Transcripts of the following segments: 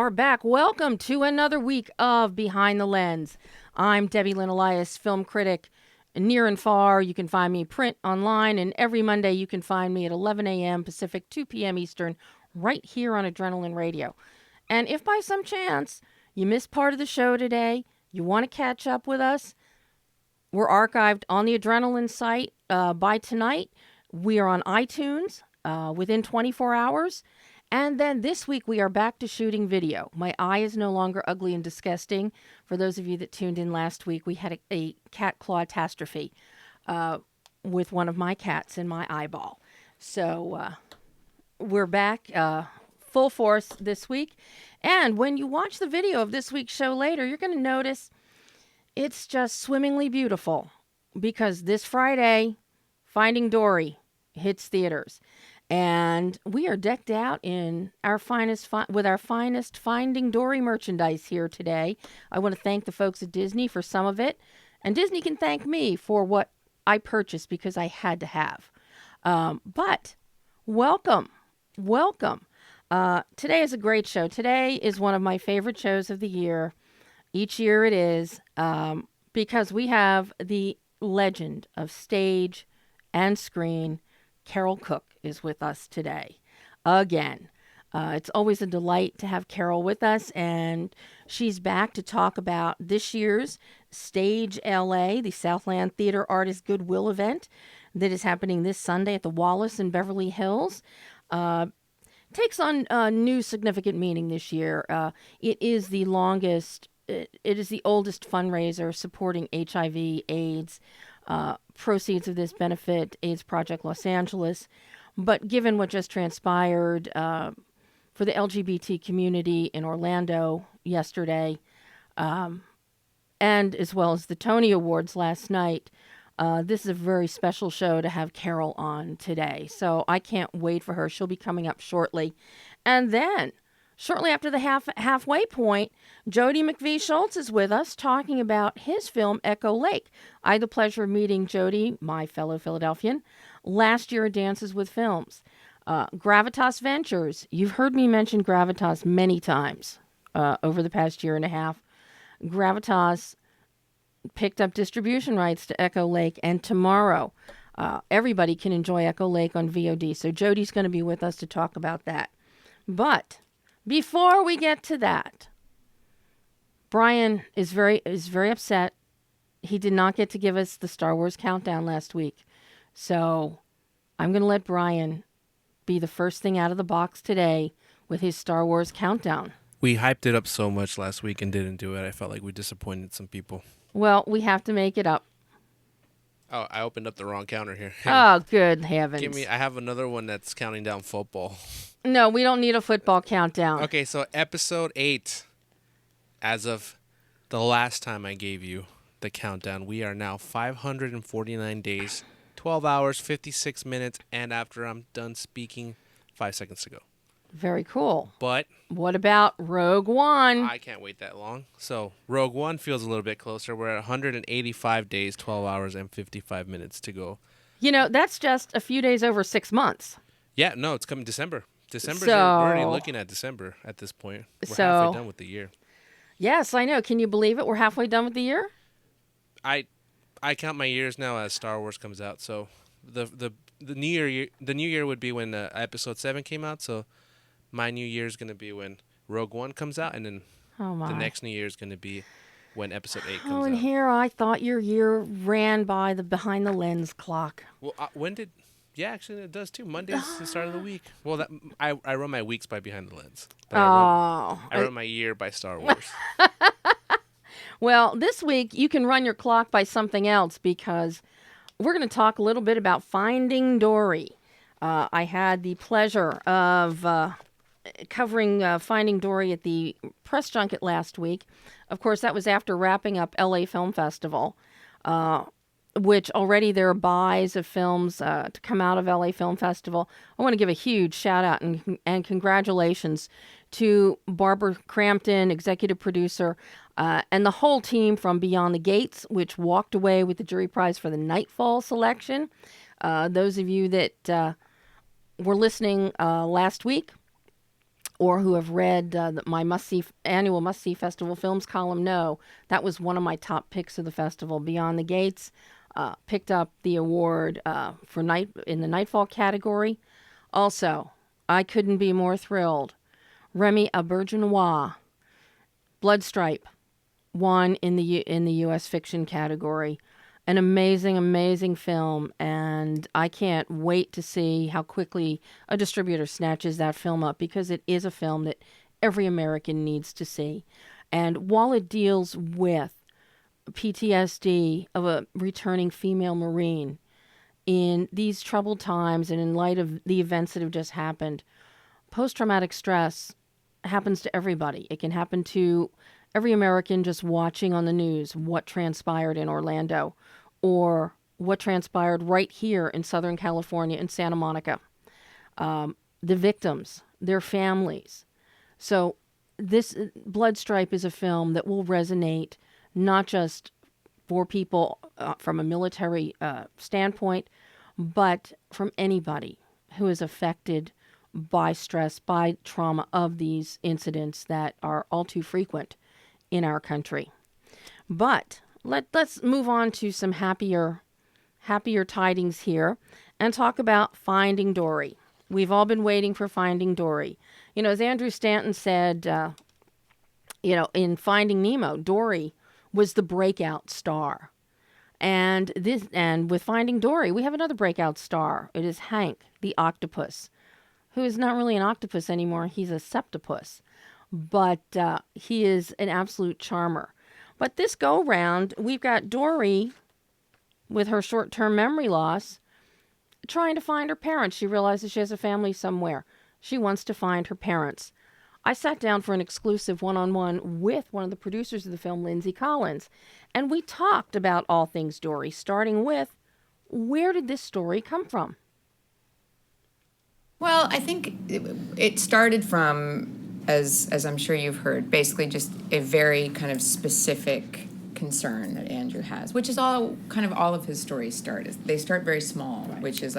are back. Welcome to another week of Behind the Lens. I'm Debbie Lynn Elias, film critic near and far. You can find me print, online, and every Monday you can find me at 11 a.m. Pacific, 2 p.m. Eastern, right here on Adrenaline Radio. And if by some chance you missed part of the show today, you want to catch up with us, we're archived on the Adrenaline site by tonight. We are on iTunes within 24 hours. And then this week, we are back to shooting video. My eye is no longer ugly and disgusting. For those of you that tuned in last week, we had a cat claw-tastrophe with one of my cats in my eyeball. So we're back full force this week. And when you watch the video of this week's show later, you're going to notice it's just swimmingly beautiful. Because this Friday, Finding Dory hits theaters. And we are decked out in our finest Finding Dory merchandise here today. I want to thank the folks at Disney for some of it. And Disney can thank me for what I purchased because I had to have. But welcome. Today is a great show. Today is one of my favorite shows of the year. Each year it is because we have the legend of stage and screen, Carole Cook, is with us today again. It's always a delight to have Carole with us, and she's back to talk about this year's S.T.A.G.E LA, the Southland Theater Artists Goodwill event that is happening this Sunday at the Wallace in Beverly Hills. Takes on new significant meaning this year. It is the oldest fundraiser supporting HIV/AIDS. Proceeds of this benefit AIDS Project Los Angeles. But given what just transpired for the LGBT community in Orlando yesterday, and as well as the Tony Awards last night, this is a very special show to have Carole on today. So I can't wait for her. She'll be coming up shortly. And then, shortly after the halfway point, Jody McVeigh-Schultz is with us talking about his film, Echo Lake. I had the pleasure of meeting Jody, my fellow Philadelphian, last year at Dances with Films. Gravitas Ventures. You've heard me mention Gravitas many times over the past year and a half. Gravitas picked up distribution rights to Echo Lake, and tomorrow everybody can enjoy Echo Lake on VOD. So Jody's going to be with us to talk about that. But before we get to that, Brian is very upset. He did not get to give us the Star Wars countdown last week. So I'm going to let Brian be the first thing out of the box today with his Star Wars countdown. We hyped it up so much last week and didn't do it. I felt like we disappointed some people. Well, we have to make it up. Oh, I opened up the wrong counter here. Oh, good heavens. I have another one that's counting down football. No, we don't need a football countdown. Okay, so episode 8, as of the last time I gave you the countdown, we are now 549 days, 12 hours, 56 minutes, and after I'm done speaking, 5 seconds to go. Very cool. But what about Rogue One? I can't wait that long. So Rogue One feels a little bit closer. We're at 185 days, 12 hours, and 55 minutes to go. You know, that's just a few days over 6 months. Yeah, no, it's coming December. We're already looking at December at this point. We're halfway done with the year. Yes, I know. Can you believe it? We're halfway done with the year? I count my years now as Star Wars comes out. So the new year would be when Episode 7 came out. So my new year is going to be when Rogue One comes out, and then the next new year is going to be when Episode 8 comes out. Oh, and here I thought your year ran by the behind the lens clock. Well, when did? Yeah, actually, it does too. Monday's the start of the week. Well, I run my weeks by behind the lens. I run my year by Star Wars. Well, this week you can run your clock by something else because we're going to talk a little bit about Finding Dory. I had the pleasure of covering Finding Dory at the press junket last week. Of course, that was after wrapping up LA Film Festival, which already there are buys of films to come out of LA Film Festival. I want to give a huge shout out and congratulations to Barbara Crampton, executive producer, and the whole team from Beyond the Gates, which walked away with the jury prize for the Nightfall selection. Those of you that were listening last week or who have read my annual must-see festival films column know that was one of my top picks of the festival. Beyond the Gates picked up the award in the Nightfall category. Also, I couldn't be more thrilled. Remy Auberjonois, Bloodstripe, won in the U.S. fiction category. An amazing, amazing film, and I can't wait to see how quickly a distributor snatches that film up, because it is a film that every American needs to see. And while it deals with PTSD of a returning female Marine in these troubled times and in light of the events that have just happened, post-traumatic stress happens to everybody. It can happen to every American just watching on the news what transpired in Orlando or what transpired right here in Southern California in Santa Monica. The victims, their families. So this Bloodstripe is a film that will resonate not just for people from a military standpoint, but from anybody who is affected by stress, by trauma of these incidents that are all too frequent in our country. But let's move on to some happier tidings here and talk about Finding Dory. We've all been waiting for Finding Dory. As Andrew Stanton said, in Finding Nemo, Dory was the breakout star. And with Finding Dory, we have another breakout star. It is Hank, the octopus, who is not really an octopus anymore. He's a septopus. But he is an absolute charmer. But this go-round, we've got Dory, with her short-term memory loss, trying to find her parents. She realizes she has a family somewhere. She wants to find her parents. I sat down for an exclusive one-on-one with one of the producers of the film, Lindsay Collins, and we talked about all things Dory, starting with, where did this story come from? Well, I think it started from, as I'm sure you've heard, basically just a very kind of specific concern that Andrew has, which is all of his stories start. They start very small, right. Which is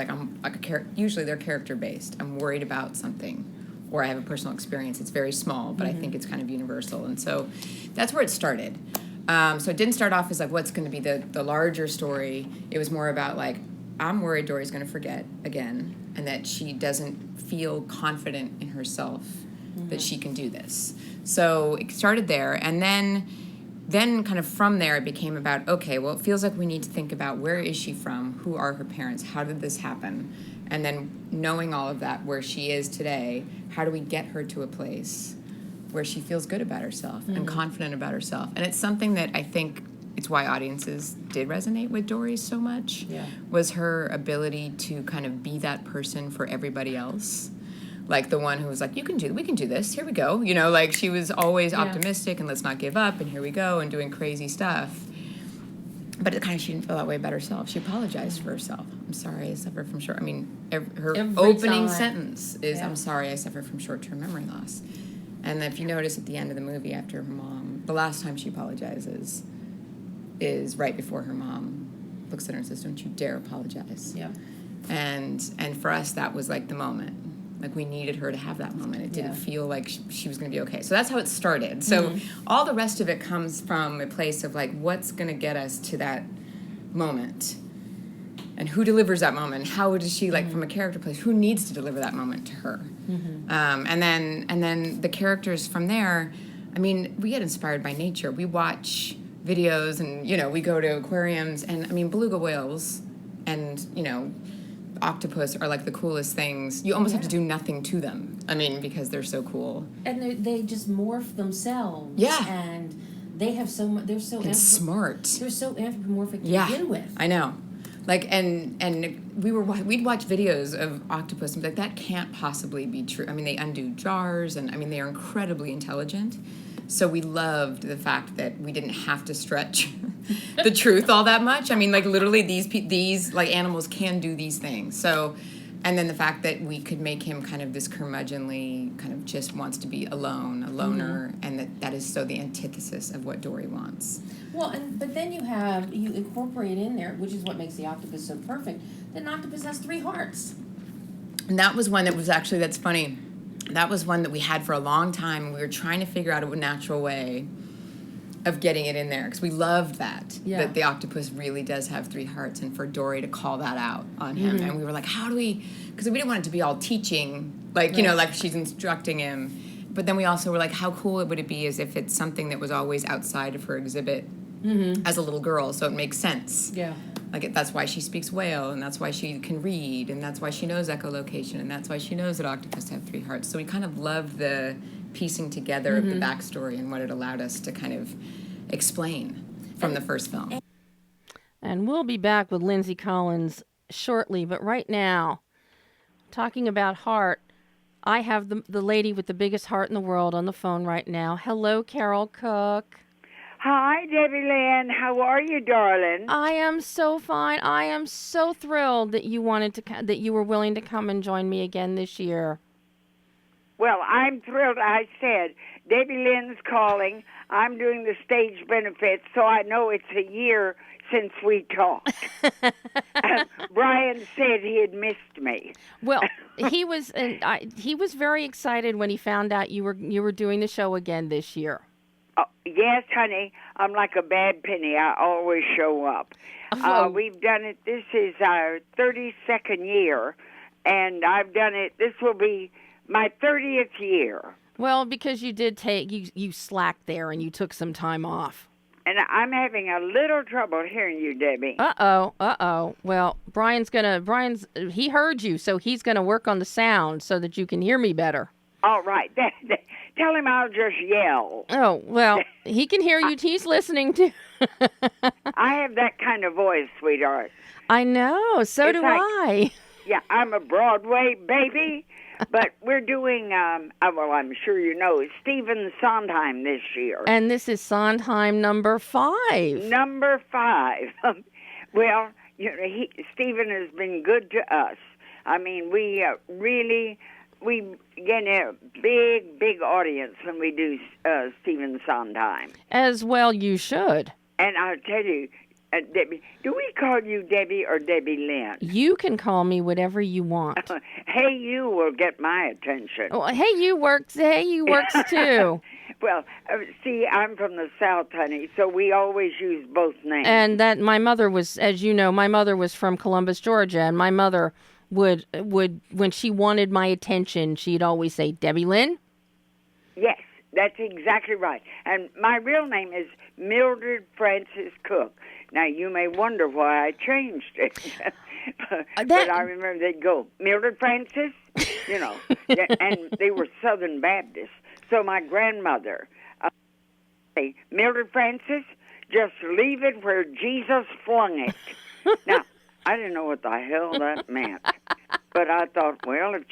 usually they're character based. I'm worried about something, or I have a personal experience. It's very small, but I think it's kind of universal, and so that's where it started. So it didn't start off as what's going to be the larger story. It was more about I'm worried Dory's going to forget again, and that she doesn't feel confident in herself that she can do this. So it started there, and then kind of from there it became about, okay, well, it feels like we need to think about where is she from, who are her parents, how did this happen, and then knowing all of that, where she is today, how do we get her to a place where she feels good about herself and confident about herself. And it's something that I think it's why audiences did resonate with Dory so much, was her ability to kind of be that person for everybody else. The one who was we can do this, here we go. She was always optimistic and let's not give up and here we go and doing crazy stuff. But she didn't feel that way about herself. She apologized for herself. I'm sorry, I suffer from her every opening sentence is, I'm sorry, I suffer from short-term memory loss. And if you notice at the end of the movie, after her mom, the last time she apologizes is right before her mom looks at her and says, don't you dare apologize. Yeah. And for us, that was the moment. We needed her to have that moment. It didn't feel like she was going to be okay. So that's how it started. So all the rest of it comes from a place of what's going to get us to that moment, and who delivers that moment. How does she from a character place? Who needs to deliver that moment to her? And then the characters from there. I mean, we get inspired by nature. We watch videos, and we go to aquariums, and beluga whales, and octopus are the coolest things. You almost have to do nothing to them. Because they're so cool. And they just morph themselves. Yeah. And they have so much. They're so smart. They're so anthropomorphic to begin with. I know. And we'd watch videos of octopus and be that can't possibly be true. They undo jars, and they are incredibly intelligent. So we loved the fact that we didn't have to stretch the truth all that much. Literally these animals can do these things. So, and then the fact that we could make him kind of this curmudgeonly, kind of just wants to be alone, a loner, and that is so the antithesis of what Dory wants. Well, but then you incorporate in there, which is what makes the octopus so perfect, that an octopus has 3 hearts. And that was one that was actually, that's funny. that was one that we had for a long time, and we were trying to figure out a natural way of getting it in there, because we loved that the octopus really does have 3 hearts, and for Dory to call that out on him. And we were like, how do we, because we didn't want it to be all teaching, like, you know, like she's instructing him. But then we also were like, how cool would it be as if it's something that was always outside of her exhibit as a little girl, so it makes sense. Yeah. Like, that's why she speaks whale, and that's why she can read, and that's why she knows echolocation, and that's why she knows that octopus have 3 hearts. So we kind of loved the piecing together of the backstory and what it allowed us to kind of explain from the first film. And we'll be back with Lindsay Collins shortly, but right now, talking about heart, I have the lady with the biggest heart in the world on the phone right now. Hello, Carole Cook. Hi, Debbie Lynn. How are you, darling? I am so fine. I am so thrilled that you that you were willing to come and join me again this year. Well, I'm thrilled. I said, Debbie Lynn's calling. I'm doing the stage benefits, so I know it's a year since we talked. Brian said he had missed me. Well, he was very excited when he found out you were doing the show again this year. Oh, yes, honey. I'm like a bad penny. I always show up. We've done it. This is our 32nd year, and I've done it. This will be my 30th year. Well, because you did you slacked there and you took some time off. And I'm having a little trouble hearing you, Debbie. Uh-oh. Well, he heard you, so he's going to work on the sound so that you can hear me better. All right. Tell him I'll just yell. Oh, well, he can hear you. He's listening too. I have that kind of voice, sweetheart. I know. So It's do like- I. Yeah, I'm a Broadway baby, but we're doing, well, I'm sure you know, Stephen Sondheim this year. And this is Sondheim number 5. Number 5. Well, you know, Stephen has been good to us. I mean, we get a big audience when we do Stephen Sondheim. As well you should. And I'll tell you, Debbie, do we call you Debbie or Debbie Lynn? You can call me whatever you want. Hey, you will get my attention. Oh, hey, you works too. Well, see, I'm from the South, honey, so we always use both names. And that my mother was, as you know, my mother was from Columbus, Georgia, and my mother would when she wanted my attention, she'd always say, Debbie Lynn? Yes, that's exactly right. And my real name is Mildred Frances Cook. Now, you may wonder why I changed it. But I remember they'd go, Mildred Frances, you know, and they were Southern Baptists. So my grandmother, say, Mildred Frances, just leave it where Jesus flung it. Now, I didn't know what the hell that meant. But I thought, well, if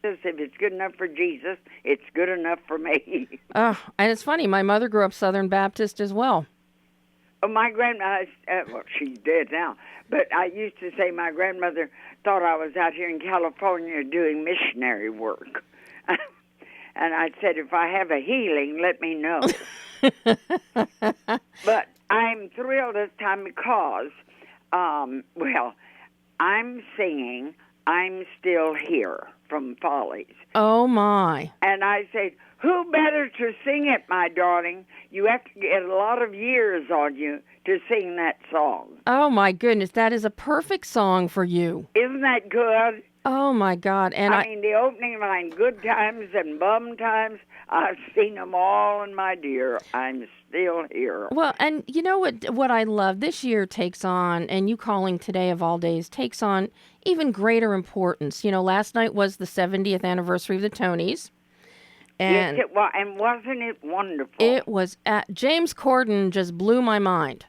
it's good enough for Jesus, it's good enough for me. Oh, and it's funny, my mother grew up Southern Baptist as well. Oh, my grandma, well, she's dead now, but I used to say my grandmother thought I was out here in California doing missionary work. And I said, if I have a healing, let me know. But I'm thrilled this time because, well, I'm singing I'm Still Here from Follies. Oh, my. And I said, who better to sing it, my darling? You have to get a lot of years on you to sing that song. Oh, my goodness. That is a perfect song for you. Isn't that good? Oh, my God. And I mean, the opening line, good times and bum times, I've seen them all, and my dear, I'm still here. Well, and you know what I love? This year takes on, and you calling today of all days, takes on even greater importance. You know, last night was the 70th anniversary of the Tonys. And yes, it was, and wasn't it wonderful? It was. James Corden just blew my mind.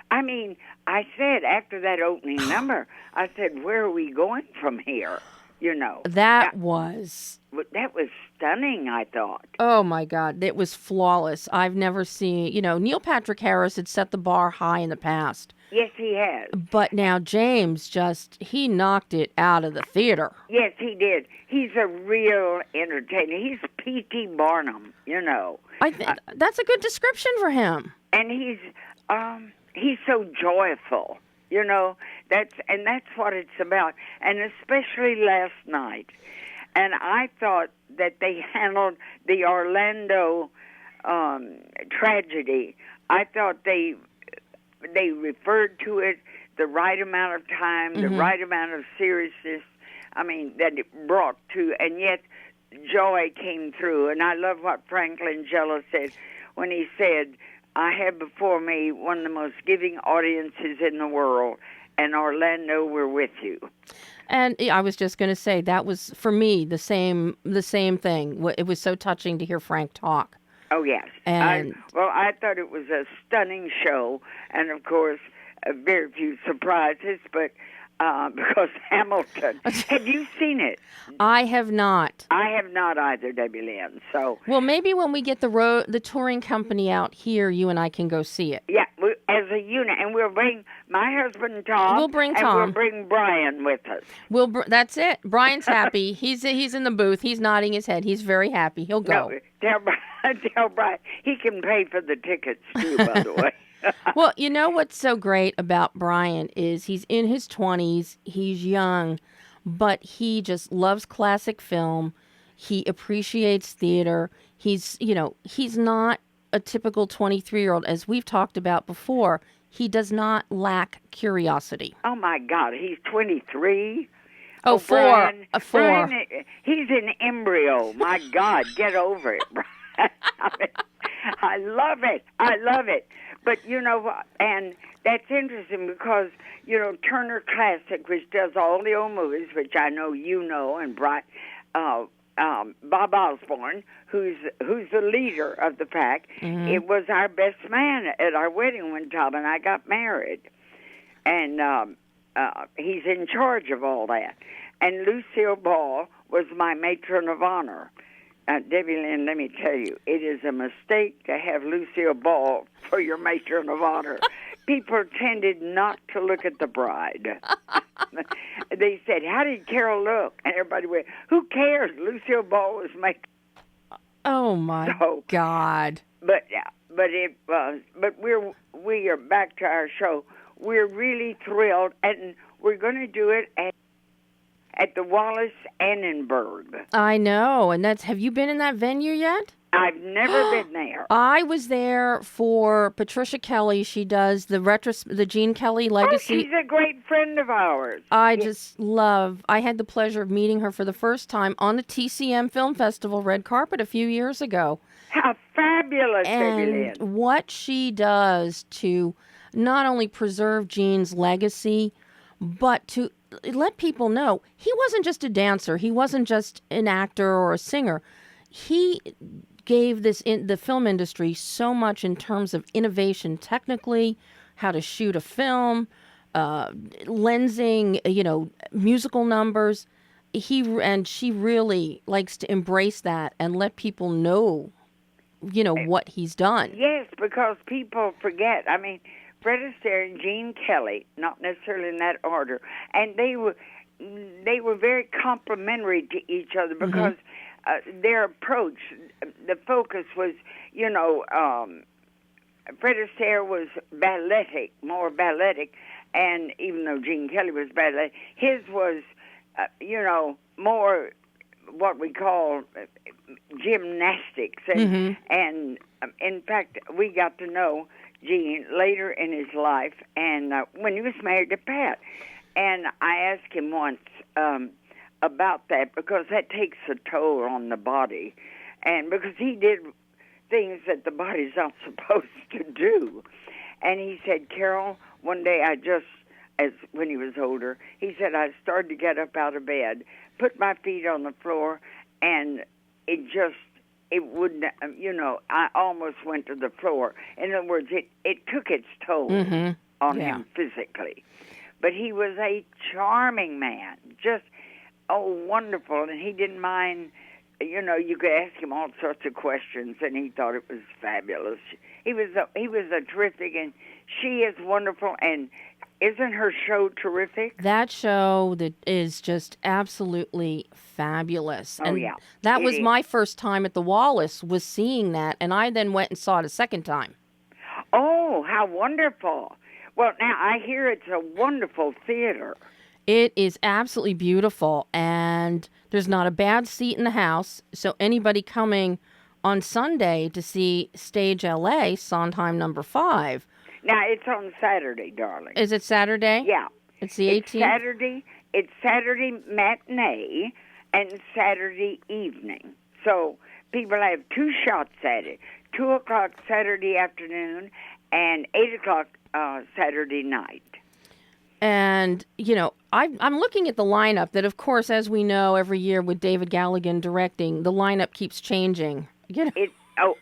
I mean, I said after that opening number, I said, where are we going from here? You know. That was stunning, I thought. Oh, my God. It was flawless. I've never seen, you know, Neil Patrick Harris had set the bar high in the past. Yes, he has. But now James he knocked it out of the theater. Yes, he did. He's a real entertainer. He's P.T. Barnum, you know. I think that's a good description for him. And he's so joyful, you know. That's what it's about. And especially last night. And I thought that they handled the Orlando tragedy. I thought they referred to it the right amount of time, the right amount of seriousness. I mean, that it brought to, and yet joy came through. And I love what Frank Langella said when he said, I have before me one of the most giving audiences in the world, and Orlando, we're with you. And I was just going to say, that was, for me, the same thing. It was so touching to hear Frank talk. Oh, yes. And I thought it was a stunning show, and, of course, very few surprises, but because Hamilton. Have you seen it? I have not. I have not either, Debbie Lynn. So, well, maybe when we get the touring company out here, you and I can go see it. Yeah, as a unit, and we'll bring my husband Tom. We'll bring Tom. And we'll bring Brian with us. That's it. Brian's happy. He's in the booth. He's nodding his head. He's very happy. He'll go. No, tell Brian he can pay for the tickets too. By the way. Well, you know what's so great about Brian is he's in his 20s, he's young, but he just loves classic film. He appreciates theater. He's not a typical 23-year-old, as we've talked about before. He does not lack curiosity. Oh, my God, he's 23? Oh, four. Brian, he's an embryo. My God, get over it, Brian. I love it. I love it. But, you know what, and that's interesting because, you know, Turner Classic, which does all the old movies, which I know you know, and Bob Osborne, who's the leader of the pack, it was our best man at our wedding one time, and I got married. And he's in charge of all that. And Lucille Ball was my matron of honor. Debbie Lynn, let me tell you, it is a mistake to have Lucille Ball for your matron of honor. People tended not to look at the bride. They said, how did Carol look? And everybody went, who cares? Lucille Ball was matron. Oh, my God. But we are back to our show. We're really thrilled, and we're going to do it at the Wallace Annenberg. I know, and have you been in that venue yet? I've never been there. I was there for Patricia Kelly. She does the Gene Kelly Legacy. Oh, she's a great friend of ours. I had the pleasure of meeting her for the first time on the TCM Film Festival red carpet a few years ago. How fabulous, Debbie Lynn. And what she does to not only preserve Gene's legacy, but to let people know he wasn't just a dancer. He wasn't just an actor or a singer. He gave the film industry so much in terms of innovation technically, how to shoot a film, lensing, musical numbers. She really likes to embrace that and let people know, what he's done. Yes, because people forget. I mean, Fred Astaire and Gene Kelly, not necessarily in that order, and they were very complimentary to each other because their approach, the focus was, Fred Astaire was more balletic, and even though Gene Kelly was balletic, his was, more what we call gymnastics, and in fact, we got to know Gene later in his life, and when he was married to Pat, and I asked him once about that because that takes a toll on the body, and because he did things that the body's not supposed to do, and he said, Carol, one day when he was older, he said, I started to get up out of bed, put my feet on the floor, and it wouldn't, I almost went to the floor. In other words, it took its toll on him physically. But he was a charming man, just, wonderful, and he didn't mind, you could ask him all sorts of questions, and he thought it was fabulous. He was a terrific, and she is wonderful, and isn't her show terrific? That show that is just absolutely fabulous. And that was my first time at the Wallace, was seeing that, and I then went and saw it a second time. Oh, how wonderful. Well, now I hear it's a wonderful theater. It is absolutely beautiful, and there's not a bad seat in the house. So anybody coming on Sunday to see Stage LA, Sondheim No. 5. Now, it's on Saturday, darling. Is it Saturday? Yeah. It's the 18th? It's Saturday matinee and Saturday evening. So people have two shots at it. 2 o'clock Saturday afternoon and 8 o'clock Saturday night. And, I'm looking at the lineup that, of course, as we know, every year with David Galligan directing, the lineup keeps changing.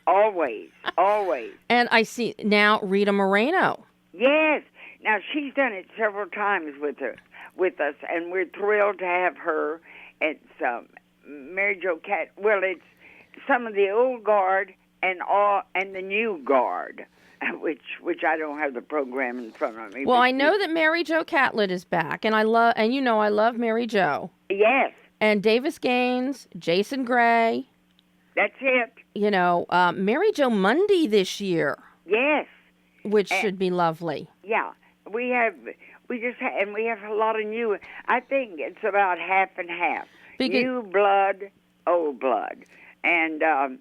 Always. And I see now Rita Moreno. Yes. Now, she's done it several times with us, and we're thrilled to have her. It's Mary Jo Cat. Well, it's some of the old guard and the new guard, which I don't have the program in front of me. Well, I know that Mary Jo Catlett is back, and I love Mary Jo. Yes. And Davis Gaines, Jason Gray. That's it. Mary Jo Mundy this year. Yes. Which should be lovely. Yeah. We have a lot of new. I think it's about half and half. New blood, old blood, and our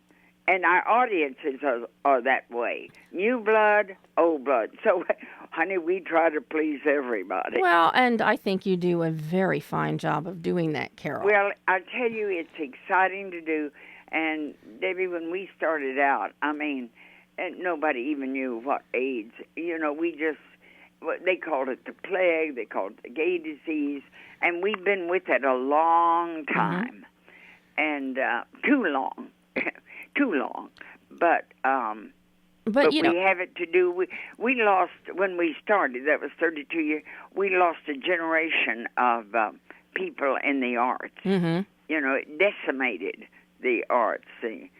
audiences are that way. New blood, old blood. So, honey, we try to please everybody. Well, and I think you do a very fine job of doing that, Carol. Well, I tell you, it's exciting to do. And Debbie, when we started out, nobody even knew what AIDS. They called it the plague. They called it the gay disease, and we've been with it a long time, and too long. But we have it to do. We lost when we started. That was 32 years. We lost a generation of people in the arts. Mm-hmm. It decimated the arts in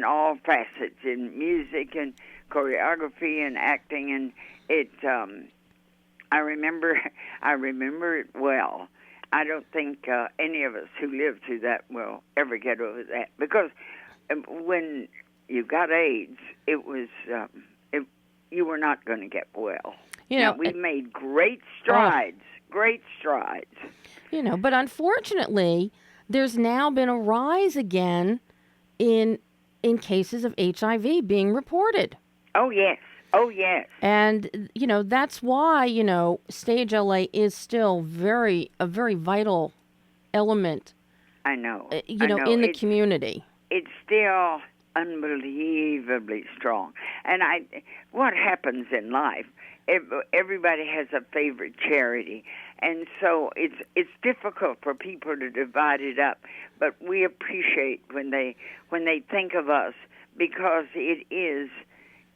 all facets, in music and choreography and acting, and it. I remember it well. I don't think any of us who lived through that will ever get over that, because when you got AIDS, it was you were not going to get well. We made great strides. But unfortunately, there's now been a rise again in cases of HIV being reported. Oh, yes. And, that's why, Stage LA is still a very vital element. I know. In the community. It's still unbelievably strong. And what happens in life, everybody has a favorite charity. And so it's difficult for people to divide it up, but we appreciate when they think of us, because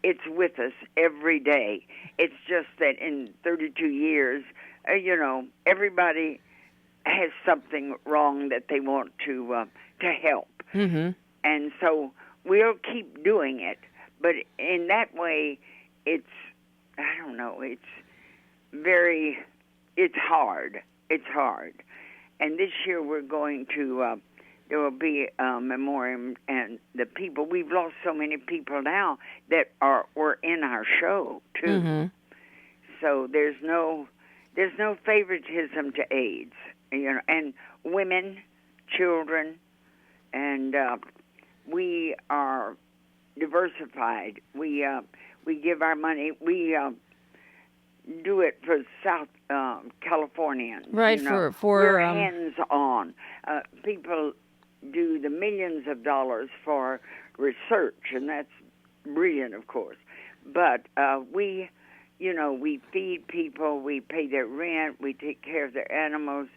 it's with us every day. It's just that in 32 years, everybody has something wrong that they want to help, and so we'll keep doing it. But in that way, it's hard. It's hard. And this year we're going to, there will be a memoriam, and the people, we've lost so many people now that were in our show, too. Mm-hmm. So there's no favoritism to AIDS, and women, children, and we are diversified. We give our money. We do it for South Californians. Right, for we're hands-on. People do the millions of dollars for research, and that's brilliant, of course. But we feed people, we pay their rent, we take care of their animals,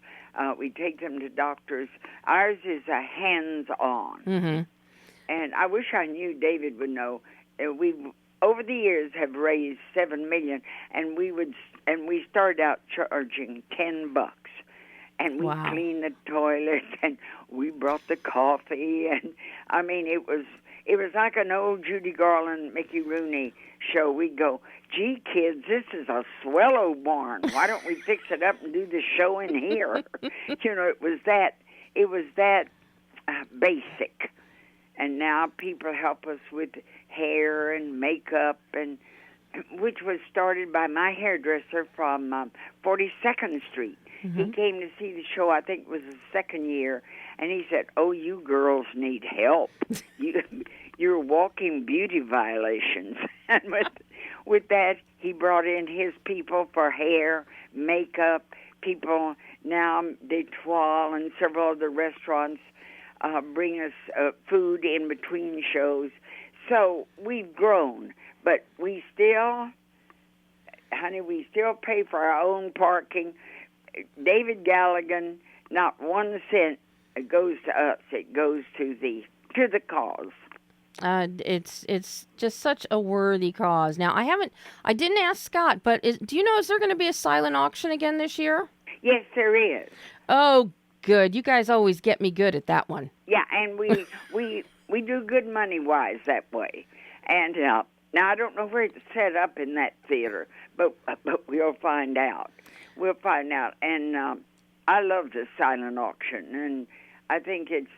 we take them to doctors. Ours is a hands-on. Mm-hmm. And I wish I knew David would know. We over the years have raised $7 million, and we started out charging $10, and we cleaned the toilets, and we brought the coffee, and it was like an old Judy Garland, Mickey Rooney show. We'd go, gee, kids, this is a swell old barn. Why don't we fix it up and do the show in here? It was that basic. And now people help us with hair and makeup, which was started by my hairdresser from 42nd Street. He came to see the show, I think it was the second year, and he said, "Oh, you girls need help. You're walking beauty violations." And with that, he brought in his people for hair, makeup, people. Now, D'Etoile and several other restaurants bring us food in between shows. So we've grown, but we still pay for our own parking. David Galligan, not 1 cent goes to us. It goes to the cause. It's just such a worthy cause. Now, I didn't ask Scott, but do you know, is there going to be a silent auction again this year? Yes, there is. Oh, good. You guys always get me good at that one. Yeah, and we do good money-wise that way. And now I don't know where it's set up in that theater, but we'll find out. We'll find out. And I love the silent auction, and I think it's,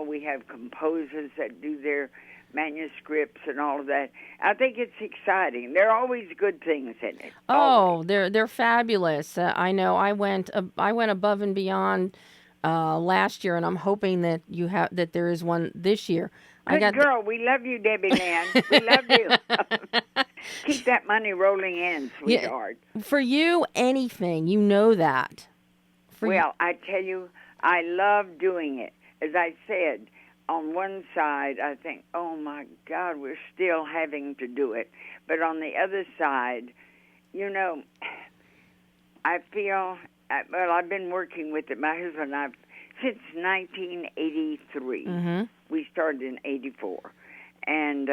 we have composers that do their manuscripts and all of that. I think it's exciting. There are always good things in it. Oh, they're fabulous. I know. I went above and beyond last year, and I'm hoping that that there is one this year. Good girl. We love you, Debbie Lynn. We love you. Keep that money rolling in, sweetheart. Yeah, for you, anything. You know that. I tell you, I love doing it. As I said, on one side, I think, oh, my God, we're still having to do it. But on the other side, I feel, I've been working with it. My husband and I, since 1983. Mm-hmm. We started in 84. And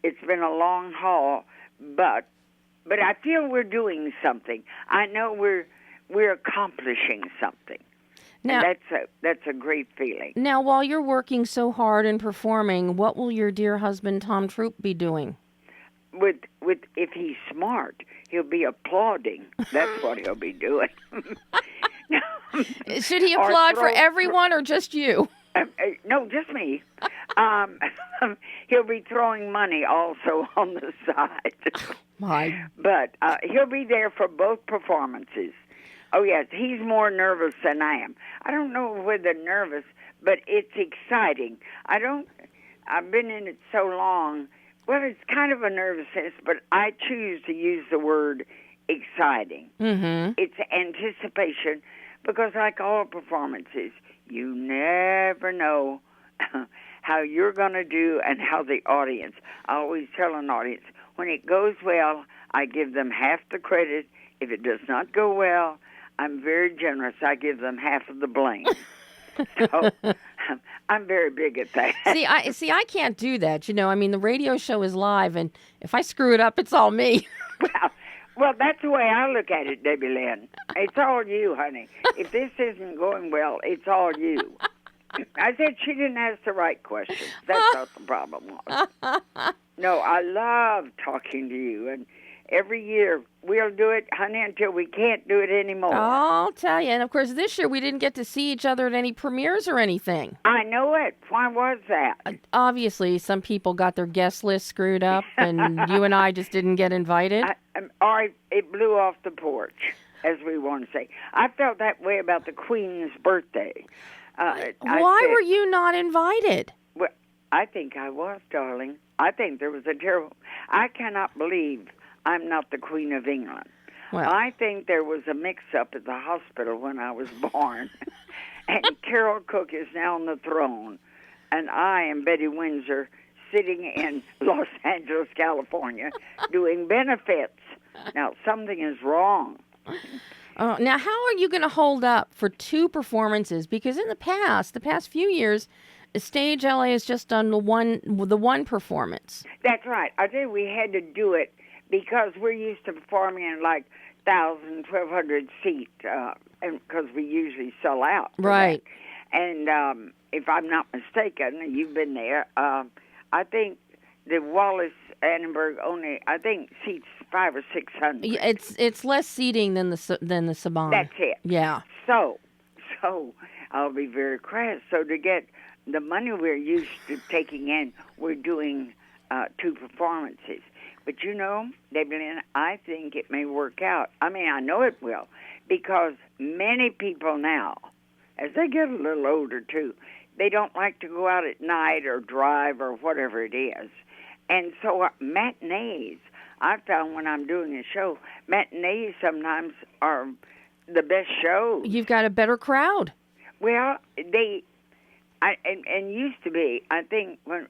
it's been a long haul, but I feel we're doing something. I know we're accomplishing something. Now, and that's a great feeling. Now, while you're working so hard and performing, what will your dear husband Tom Troop be doing? With if he's smart, he'll be applauding. That's what he'll be doing. Should he applaud for everyone or just you? No, just me. He'll be throwing money also on the side. But he'll be there for both performances. Oh, yes, he's more nervous than I am. I don't know whether nervous, but it's exciting. I've been in it so long. Well, it's kind of a nervousness, but I choose to use the word exciting. Mm-hmm. It's anticipation, because like all performances, you never know how you're going to do and how the audience. I always tell an audience, when it goes well, I give them half the credit. If it does not go well, I'm very generous. I give them half of the blame. So I'm very big at that. I can't do that. The radio show is live, and if I screw it up, it's all me. Well, that's the way I look at it, Debbie Lynn. It's all you, honey. If this isn't going well, it's all you. I said she didn't ask the right questions. That's what the problem was. No, I love talking to you, and every year we'll do it, honey, until we can't do it anymore. I'll tell you. And, of course, this year we didn't get to see each other at any premieres or anything. I know it. Why was that? Obviously, some people got their guest list screwed up, and you and I just didn't get invited. Or it blew off the porch, as we want to say. I felt that way about the Queen's birthday. Why were you not invited? Well, I think I was, darling. I think there was a terrible... I cannot believe I'm not the Queen of England. Well, I think there was a mix-up at the hospital when I was born. And CAROLE Cook is now on the throne. And I am Betty Windsor, sitting in Los Angeles, California, doing benefits. Now, something is wrong. Now, how are you going to hold up for two performances? Because in the past few years, S.T.A.G.E LA has just done the one performance. That's right. I think we had to do it because we're used to performing in like 1,000, 1,200 seat, and because we usually sell out. Right. That. And if I'm not mistaken, you've been there, I think the Wallace Annenberg only, I think, seats 500 or 600. It's less seating than the Saban. That's it. Yeah. So I'll be very crass. So to get the money we're used to taking in, we're doing two performances. But Debbie Lynn, I think it may work out. I mean, I know it will, because many people now, as they get a little older too, they don't like to go out at night or drive or whatever it is. And so matinees, I found when I'm doing a show, matinees sometimes are the best shows. You've got a better crowd. Well, and used to be, I think, when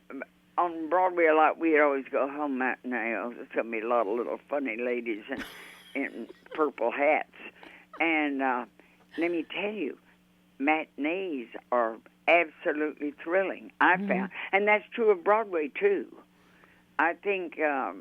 on Broadway a lot, we'd always go home matinee. There's going to be a lot of little funny ladies in purple hats. And let me tell you, matinees are absolutely thrilling, I found. And that's true of Broadway, too. I think, I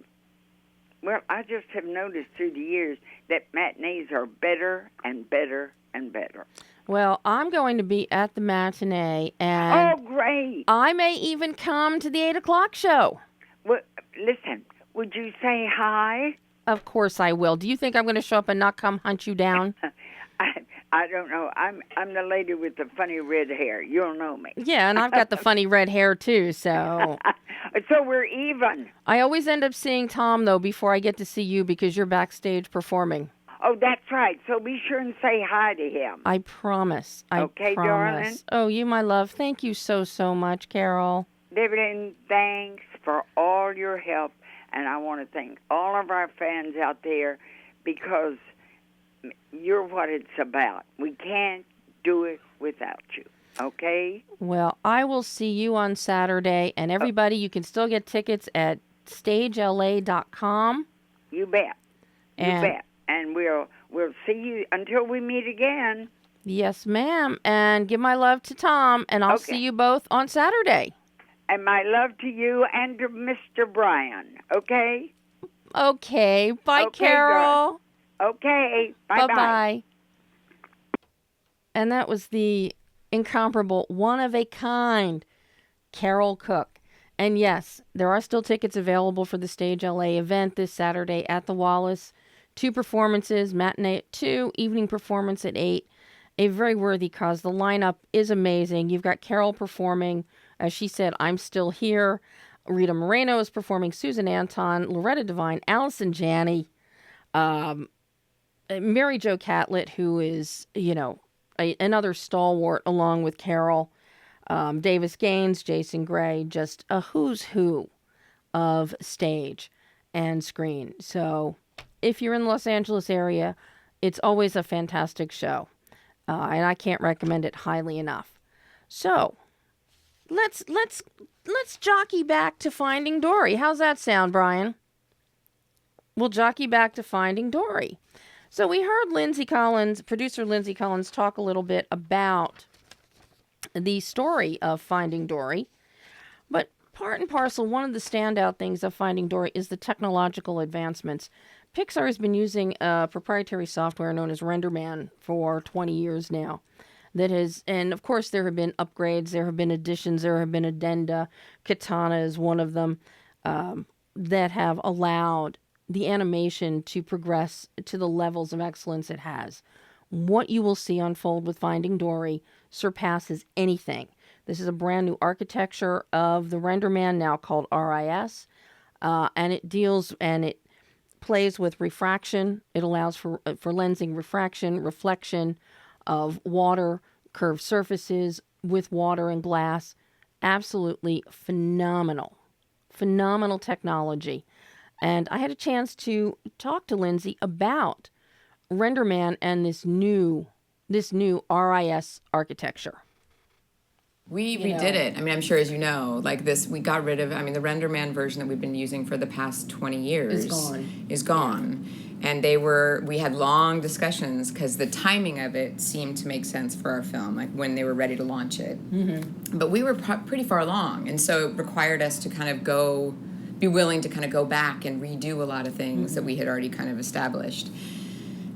just have noticed through the years that matinees are better and better and better. Well, I'm going to be at the matinee, and oh, great! I may even come to the 8 o'clock show. Well, listen, would you say hi? Of course I will. Do you think I'm going to show up and not come hunt you down? I don't know. I'm the lady with the funny red hair. You'll know me. Yeah, and I've got the funny red hair too, so... So we're even. I always end up seeing Tom, though, before I get to see you because you're backstage performing. Oh, that's right. So be sure and say hi to him. I promise. Okay, promise. darling? Oh, you, my love. Thank you so, so much, Carol. David, thanks for all your help. And I want to thank all of our fans out there because you're what it's about. We can't do it without you. Okay? Well, I will see you on Saturday. And everybody, you can still get tickets at STAGELA.com. You bet. You bet. And we'll see you until we meet again. Yes, ma'am. And give my love to Tom, and I'll see you both on Saturday. And my love to you and to Mr. Brian, okay? Okay. Bye, okay, Carol. Girl. Okay. Bye-bye. Bye-bye. And that was the incomparable, one-of-a-kind Carole Cook. And yes, there are still tickets available for the Stage LA event this Saturday at the Wallace. 2 performances, matinee at 2, evening performance at 8. A very worthy cause. The lineup is amazing. You've got Carol performing, as she said, I'm Still Here. Rita Moreno is performing, Susan Anton, Loretta Devine, Allison Janney, Mary Jo Catlett, who is, another stalwart along with Carol, Davis Gaines, Jason Gray, just a who's who of stage and screen. So if you're in the Los Angeles area, it's always a fantastic show, and I can't recommend it highly enough. So let's jockey back to Finding Dory. How's that sound, Brian? We'll jockey back to Finding Dory. So we heard producer Lindsay Collins, talk a little bit about the story of Finding Dory, but part and parcel, one of the standout things of Finding Dory is the technological advancements. Pixar has been using proprietary software known as RenderMan for 20 years now. And of course there have been upgrades, there have been additions, there have been addenda. Katana is one of them that have allowed the animation to progress to the levels of excellence it has. What you will see unfold with Finding Dory surpasses anything. This is a brand new architecture of the RenderMan, now called RIS, and it plays with refraction. It allows for lensing refraction, reflection of water, curved surfaces with water and glass. Absolutely phenomenal technology. And I had a chance to talk to Lindsay about RenderMan and this new RIS architecture. We did it. I mean, I'm sure, as you know, like this, we got rid of, the RenderMan version that we've been using for the past 20 years is gone. And we had long discussions because the timing of it seemed to make sense for our film, like when they were ready to launch it. Mm-hmm. But we were pretty far along. And so it required us to kind of be willing to kind of go back and redo a lot of things that we had already kind of established.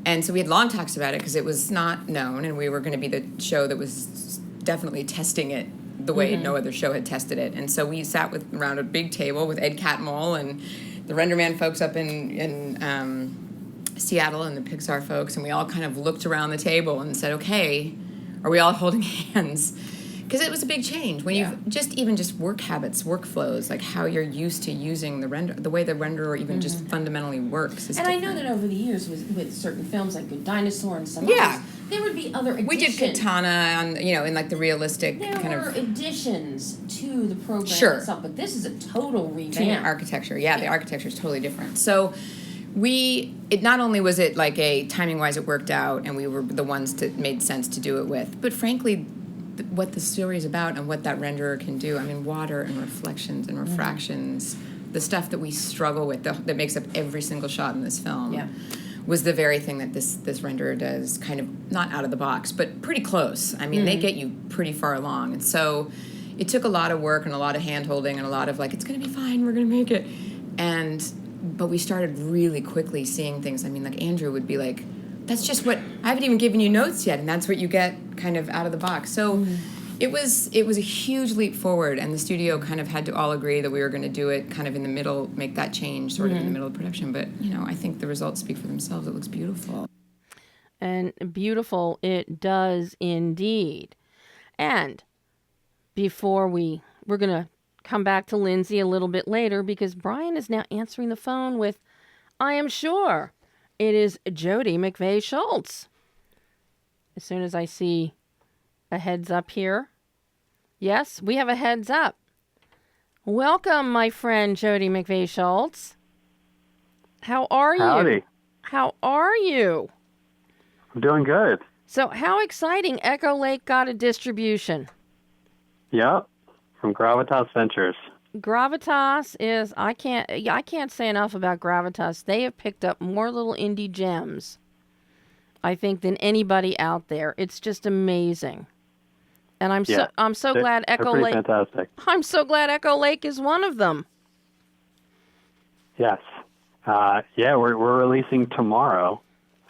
And so we had long talks about it because it was not known, and we were going to be the show that was definitely testing it the way no other show had tested it. And so we sat around a big table with Ed Catmull and the RenderMan folks up in Seattle and the Pixar folks, and we all kind of looked around the table and said, okay, are we all holding hands? because it was a big change when you've just work habits, workflows, like how you're used to using the way the renderer even just fundamentally works. Is and different. I know that over the years with certain films like Good Dinosaur and some Yeah. others, there would be other additions. We did Katana on, in like the realistic There kind were of additions to the program Sure. itself, but this is a total to revamp. architecture. Yeah, the architecture is totally different. So it not only was it like timing wise it worked out and we were the ones that made sense to do it with, but frankly what the story is about and what that renderer can do. I mean, water and reflections and refractions, the stuff that we struggle with that makes up every single shot in this film. Was the very thing that this renderer does, kind of not out of the box, but pretty close. I mean, they get you pretty far along. And so it took a lot of work and a lot of hand-holding and a lot of like, it's going to be fine, we're going to make it. But we started really quickly seeing things. I mean, like Andrew would be like, that's just what, I haven't even given you notes yet, and that's what you get kind of out of the box. So it was a huge leap forward, and the studio kind of had to all agree that we were going to do it kind of in the middle, make that change sort of in the middle of production. But, I think the results speak for themselves. It looks beautiful. And beautiful it does indeed. And before we're going to come back to Lindsay a little bit later, because Brian is now answering the phone with, I am sure, it is Jody McVeigh-Schultz. As soon as I see a heads up here. Yes, we have a heads up. Welcome, my friend Jody McVeigh-Schultz. How are you? Howdy. How are you? I'm doing good. So how exciting, Echo Lake got a distribution. Yep, from Gravitas Ventures. Gravitas is, I can't say enough about Gravitas. They have picked up more little indie gems, I think, than anybody out there. It's just amazing. And I'm so glad Echo pretty Lake. Fantastic. I'm so glad Echo Lake is one of them. Yes. We're releasing tomorrow,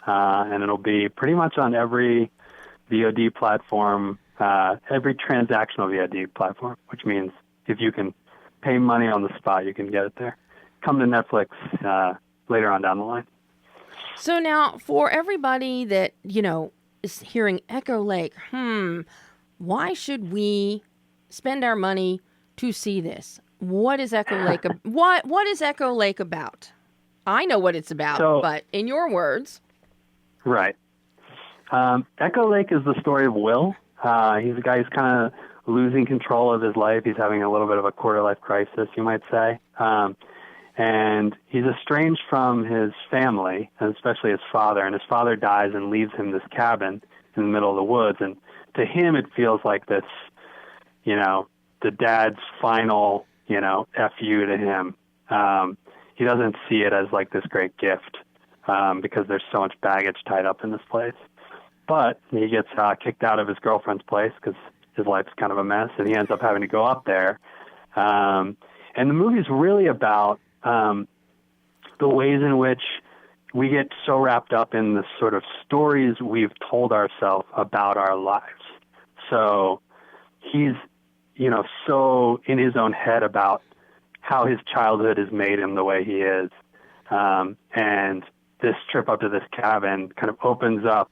and it'll be pretty much on every VOD platform, every transactional VOD platform, which means if you can pay money on the spot, you can get it there. Come to Netflix later on down the line. So now, for everybody that, is hearing Echo Lake, why should we spend our money to see this? What is Echo Lake? What is Echo Lake about? I know what it's about, but in your words. Right. Echo Lake is the story of Will. He's a guy who's kind of losing control of his life. He's having a little bit of a quarter-life crisis, you might say. And he's estranged from his family, and especially his father. And his father dies and leaves him this cabin in the middle of the woods. And to him, it feels like this, the dad's final, F you to him. He doesn't see it as like this great gift because there's so much baggage tied up in this place. But he gets kicked out of his girlfriend's place because his life's kind of a mess, and he ends up having to go up there. And the movie's really about the ways in which we get so wrapped up in the sort of stories we've told ourselves about our lives. So he's, so in his own head about how his childhood has made him the way he is. And this trip up to this cabin kind of opens up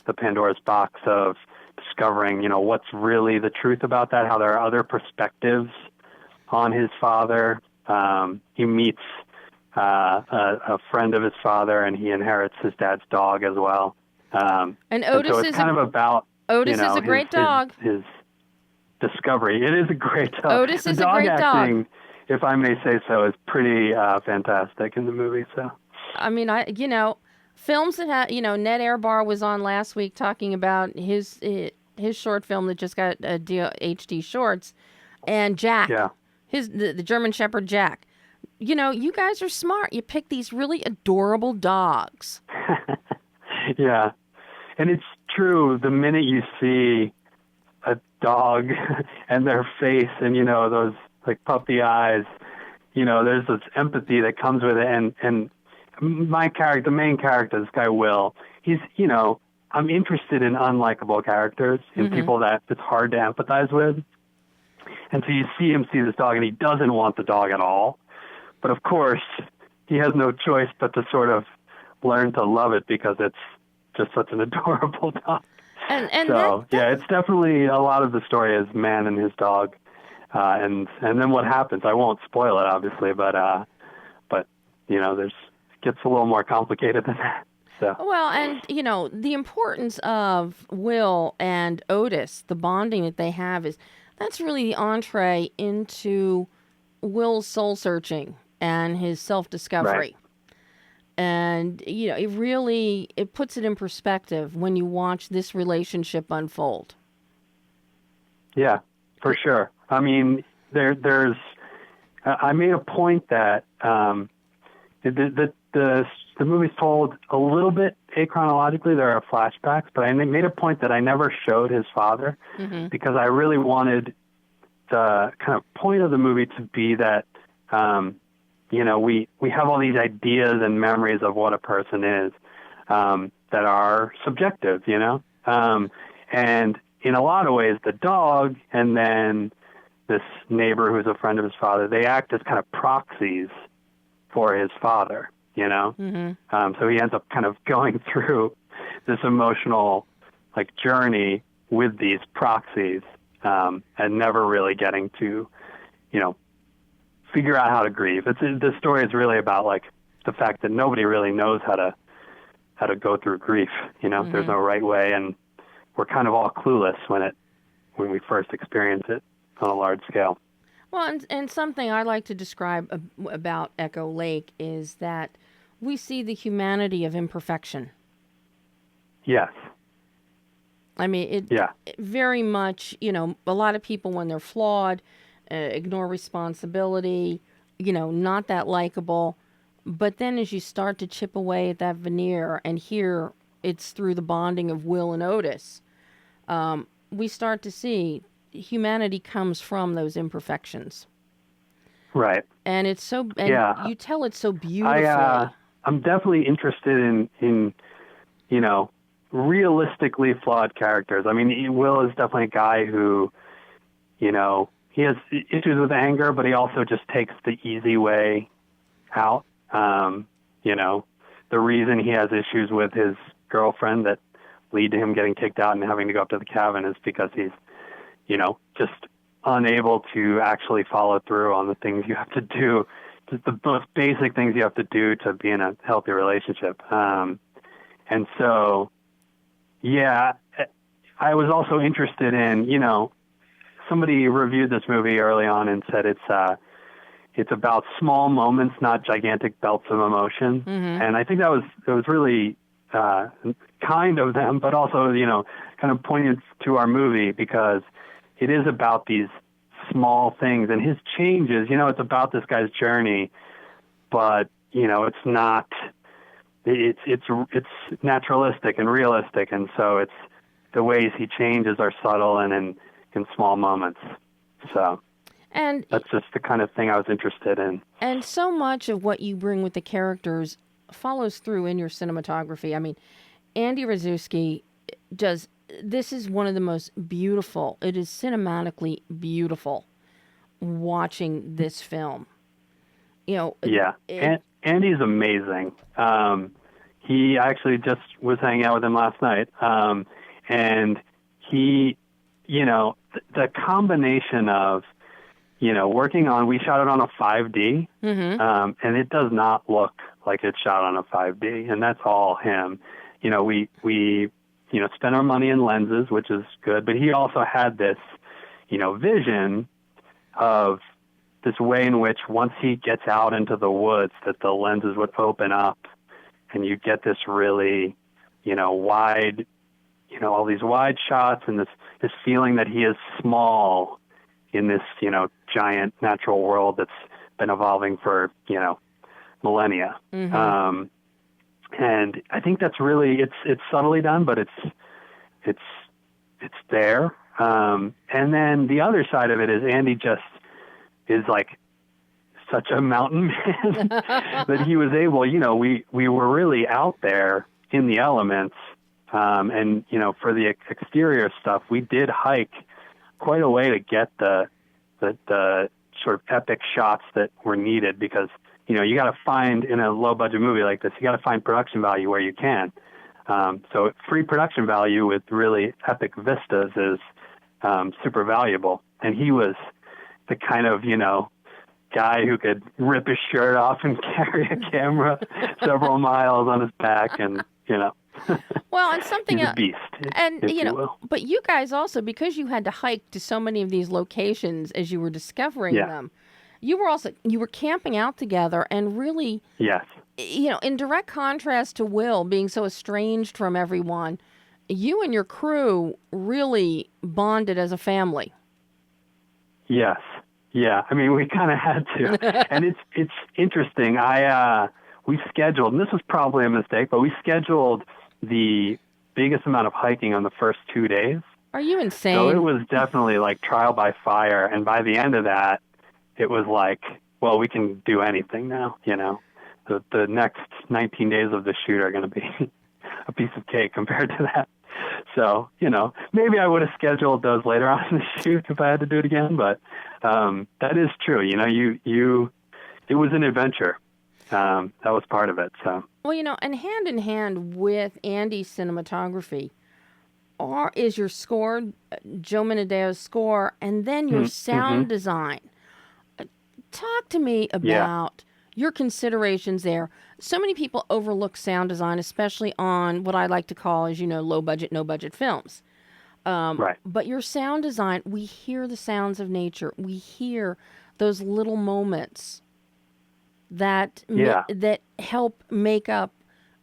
the Pandora's box of discovering, what's really the truth about that, how there are other perspectives on his father. He meets a friend of his father, and he inherits his dad's dog as well. And Otis and so it's is kind of about Otis is a great dog. His discovery. It is a great dog. Otis is a great dog. The dog acting, if I may say so, is pretty fantastic in the movie. So, I mean, films that have, Ned Airbar was on last week talking about his short film that just got a deal, HD Shorts, and Jack, the German Shepherd Jack. You guys are smart. You pick these really adorable dogs. Yeah, and it's true. The minute you see a dog and their face and, those like puppy eyes, there's this empathy that comes with it. And my character, the main character, this guy Will, he's, I'm interested in unlikable characters, in people that it's hard to empathize with. And so you see him see this dog, and he doesn't want the dog at all. But of course, he has no choice but to sort of learn to love it because it's just such an adorable dog. And So that yeah, it's definitely a lot of the story is man and his dog, and then what happens. I won't spoil it, obviously, but there's it gets a little more complicated than that. So well, and the importance of Will and Otis, the bonding that they have that's really the entree into Will's soul searching and his self-discovery. right, And it puts it in perspective when you watch this relationship unfold. yeah, for sure. I mean, there's. I made a point that the movie's told a little bit achronologically. There are flashbacks, but I made a point that I never showed his father because I really wanted the kind of point of the movie to be that we have all these ideas and memories of what a person is that are subjective, and in a lot of ways the dog and then this neighbor who's a friend of his father, they act as kind of proxies for his father, so he ends up kind of going through this emotional journey with these proxies and never really getting to figure out how to grieve. The story is really about the fact that nobody really knows how to go through grief. There's no right way, and we're kind of all clueless when we first experience it on a large scale. Well, and something I like to describe about Echo Lake is that we see the humanity of imperfection. Yes. I mean, it very much, a lot of people when they're flawed, ignore responsibility, not that likable. But then as you start to chip away at that veneer, and here it's through the bonding of Will and Otis, we start to see humanity comes from those imperfections. Right. And it's so, and you tell it so beautifully. I'm definitely interested in realistically flawed characters. I mean, Will is definitely a guy who, he has issues with anger, but he also just takes the easy way out. The reason he has issues with his girlfriend that lead to him getting kicked out and having to go up to the cabin is because he's, just unable to actually follow through on the things you have to do, just the most basic things you have to do to be in a healthy relationship. And so, yeah, I was also interested in, somebody reviewed this movie early on and said it's about small moments, not gigantic belts of emotion. And I think it was really kind of them, but also, kind of poignant to our movie because it is about these small things and his changes. It's about this guy's journey, but it's not. It's naturalistic and realistic, and so it's the ways he changes are subtle and in small moments. So. And that's just the kind of thing I was interested in. And so much of what you bring with the characters follows through in your cinematography. I mean, Andy Rzuski this is one of the most beautiful, it is cinematically beautiful watching this film. Yeah, Andy's amazing. He actually just was hanging out with him last night. And he, the combination of, working on, we shot it on a 5D, and it does not look like it's shot on a 5D, and that's all him. We spent our money in lenses, which is good, but he also had this, vision of this way in which once he gets out into the woods, that the lenses would open up, and you get this really, wide, all these wide shots, and this feeling that he is small in this, giant natural world that's been evolving for, millennia. And I think that's really, it's subtly done, but it's there. And then the other side of it is Andy just is like such a mountain man that he was able, we were really out there in the elements. And, for the exterior stuff, we did hike quite a way to get the sort of epic shots that were needed because, you got to find in a low budget movie like this, you got to find production value where you can. So free production value with really epic vistas is super valuable. And he was the kind of, guy who could rip his shirt off and carry a camera several miles on his back, and Well, and something he's a else, beast, and if you will. but you guys also, because you had to hike to so many of these locations as you were discovering them, you were camping out together, and really, Yes. In direct contrast to Will being so estranged from everyone, you and your crew really bonded as a family. Yes. Yeah. I mean, we kind of had to, and it's interesting. We scheduled, and this was probably a mistake, but we scheduled the biggest amount of hiking on the first 2 days. Are you insane? So it was definitely like trial by fire. And by the end of that, it was like, well, we can do anything now, The next 19 days of the shoot are going to be a piece of cake compared to that. So, maybe I would have scheduled those later on in the shoot if I had to do it again. But that is true. It was an adventure. That was part of it. So. Well, and hand in hand with Andy's cinematography is your score, Joe Menadeo's score, and then your sound design. Talk to me about your considerations there. So many people overlook sound design, especially on what I like to call, as you know, low budget, no budget films. Right. But your sound design, we hear the sounds of nature. We hear those little moments that that help make up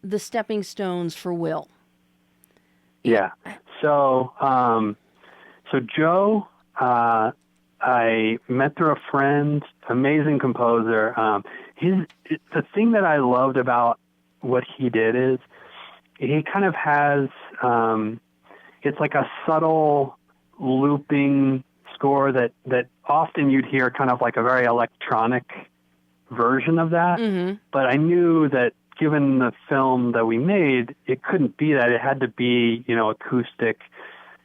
the stepping stones for Will. Yeah. So Joe, I met through a friend, amazing composer. The thing that I loved about what he did is he kind of has, it's like a subtle looping score that often you'd hear kind of like a very electronic version of that. Mm-hmm. But I knew that given the film that we made, it couldn't be that. It had to be, acoustic,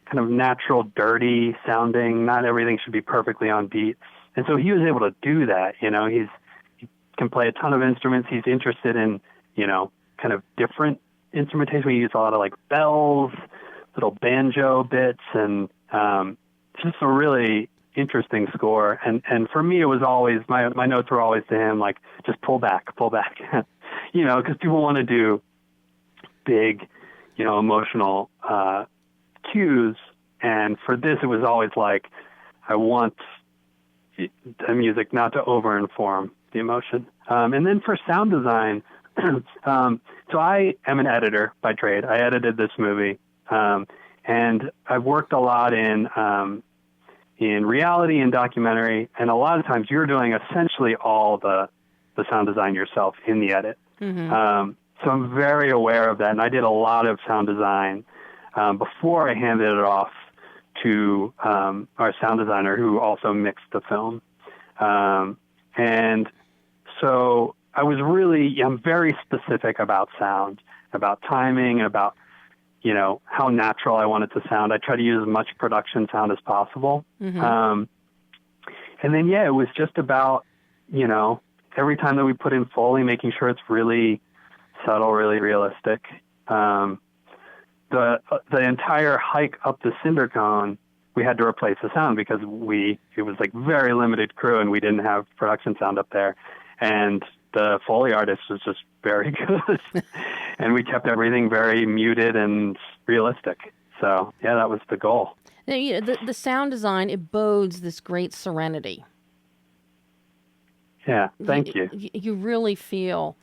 kind of natural, dirty sounding. Not everything should be perfectly on beat. And so he was able to do that. He can play a ton of instruments. He's interested in, kind of different instrumentation. We use a lot of like bells, little banjo bits, and just a really interesting score. And for me, it was always, my notes were always to him, like, just pull back, because people want to do big, emotional cues. And for this, it was always like, I want the music not to over-inform the emotion. And then for sound design, so I am an editor by trade. I edited this movie. And I've worked a lot in reality and documentary, and a lot of times you're doing essentially all the sound design yourself in the edit. Mm-hmm. So I'm very aware of that, and I did a lot of sound design before I handed it off to our sound designer, who also mixed the film. And so I'm very specific about sound, about timing, about how natural I want it to sound. I try to use as much production sound as possible. Mm-hmm. And then, it was just about, every time that we put in Foley, making sure it's really subtle, really realistic. The entire hike up the Cinder Cone, we had to replace the sound because it was like very limited crew and we didn't have production sound up there. And the Foley artist was just very good. And we kept everything very muted and realistic. So, that was the goal. Now, the sound design, it bodes this great serenity. Yeah, thank you. You really feel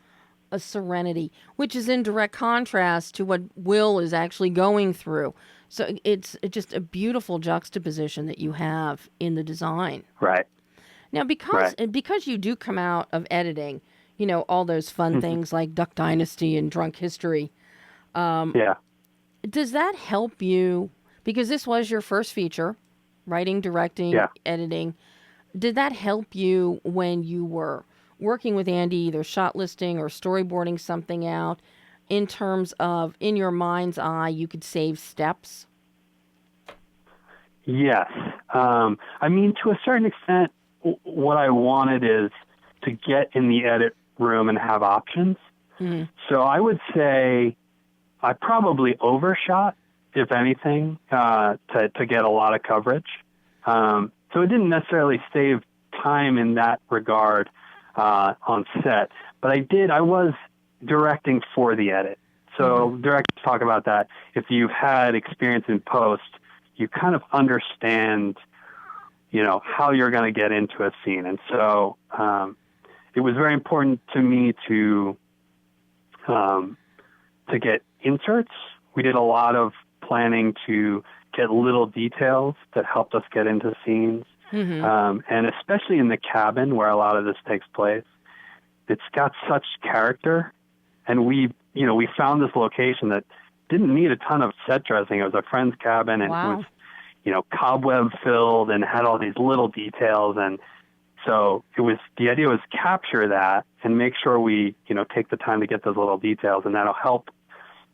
a serenity, which is in direct contrast to what Will is actually going through. So it's just a beautiful juxtaposition that you have in the design. Right. Now, because you do come out of editing, all those fun things like Duck Dynasty and Drunk History. Does that help you? Because this was your first feature, writing, directing, editing. Did that help you when you were working with Andy, either shot listing or storyboarding something out, in terms of, in your mind's eye, you could save steps? Yes. I mean, to a certain extent, what I wanted is to get in the edit room and have options. Mm-hmm. So I would say I probably overshot, if anything, to get a lot of coverage. So it didn't necessarily save time in that regard on set. But I was directing for the edit. So directors talk about that. If you've had experience in post, you kind of understand, how you're going to get into a scene. And so it was very important to me to get inserts. We did a lot of planning to get little details that helped us get into scenes. And especially in the cabin where a lot of this takes place, it's got such character. And we found this location that didn't need a ton of set dressing. It was a friend's cabin, and it was, cobweb filled and had all these little details. And so the idea was capture that and make sure we, take the time to get those little details, and that'll help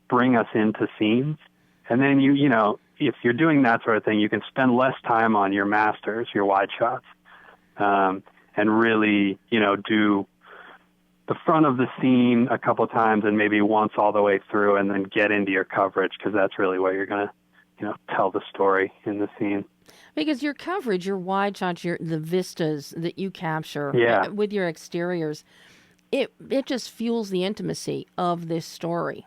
bring us into scenes. And then if you're doing that sort of thing, you can spend less time on your masters, your wide shots, and really, do the front of the scene a couple of times and maybe once all the way through, and then get into your coverage, because that's really where you're going to, tell the story in the scene. Because your coverage, your wide shots, the vistas that you capture with your exteriors, it just fuels the intimacy of this story.